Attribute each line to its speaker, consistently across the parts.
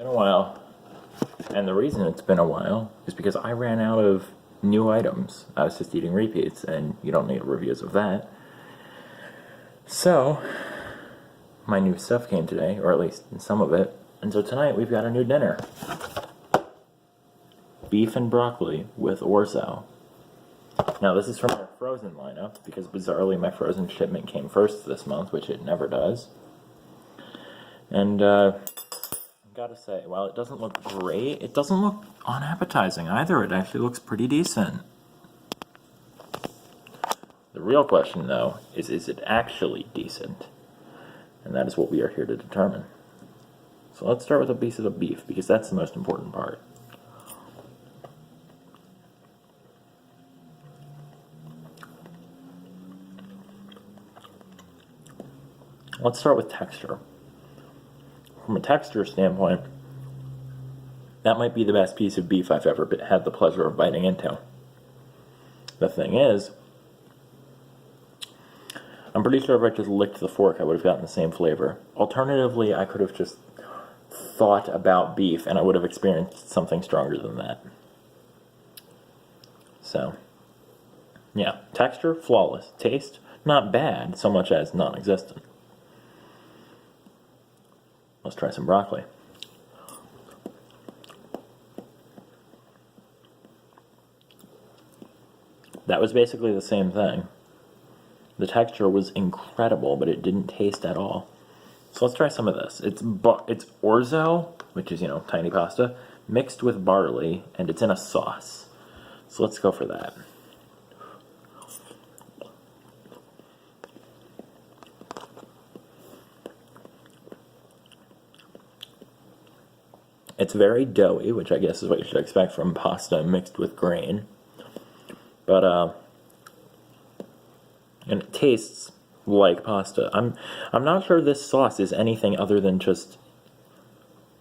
Speaker 1: Been a while, and the reason it's been a while is because I ran out of new items. I was just eating repeats, and you don't need reviews of that. So, my new stuff came today, or at least some of it, and so tonight we've got a new dinner. Beef and broccoli with orzo. Now this is from our frozen lineup, because bizarrely my frozen shipment came first this month, which it never does. And, gotta say, while it doesn't look great, it doesn't look unappetizing either. It actually looks pretty decent. The real question, though, is it actually decent? And that is what we are here to determine. So let's start with a piece of the beef, because that's the most important part. Let's start with texture. From a texture standpoint, that might be the best piece of beef I've ever had the pleasure of biting into. The thing is, I'm pretty sure if I just licked the fork, I would have gotten the same flavor. Alternatively, I could have just thought about beef and I would have experienced something stronger than that. So, yeah, texture, flawless. Taste, not bad, so much as non-existent. Let's try some broccoli. That was basically the same thing. The texture was incredible, but it didn't taste at all. So let's try some of this. It's orzo, which is, tiny pasta, mixed with barley, and it's in a sauce. So let's go for that. It's very doughy, which I guess is what you should expect from pasta mixed with grain. But, and it tastes like pasta. I'm not sure this sauce is anything other than just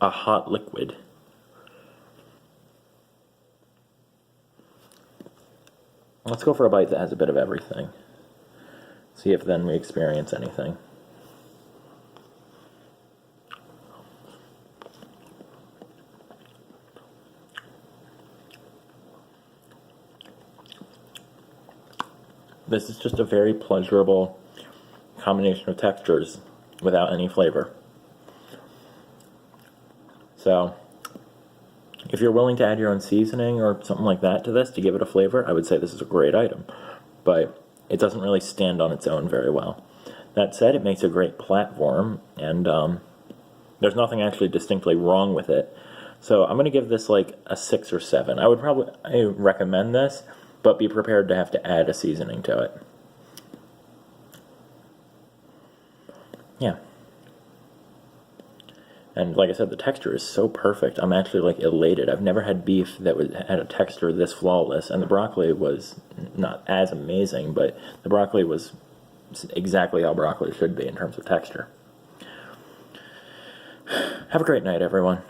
Speaker 1: a hot liquid. Let's go for a bite that has a bit of everything. See if then we experience anything. This is just a very pleasurable combination of textures without any flavor. So, if you're willing to add your own seasoning or something like that to this to give it a flavor, I would say this is a great item. But it doesn't really stand on its own very well. That said, it makes a great platform, and there's nothing actually distinctly wrong with it. So I'm going to give this like a 6 or 7. I recommend this, but be prepared to have to add a seasoning to it. Yeah. And like I said, the texture is so perfect. I'm actually like elated. I've never had beef that had a texture this flawless, and the broccoli was not as amazing, but the broccoli was exactly how broccoli should be in terms of texture. Have a great night, everyone.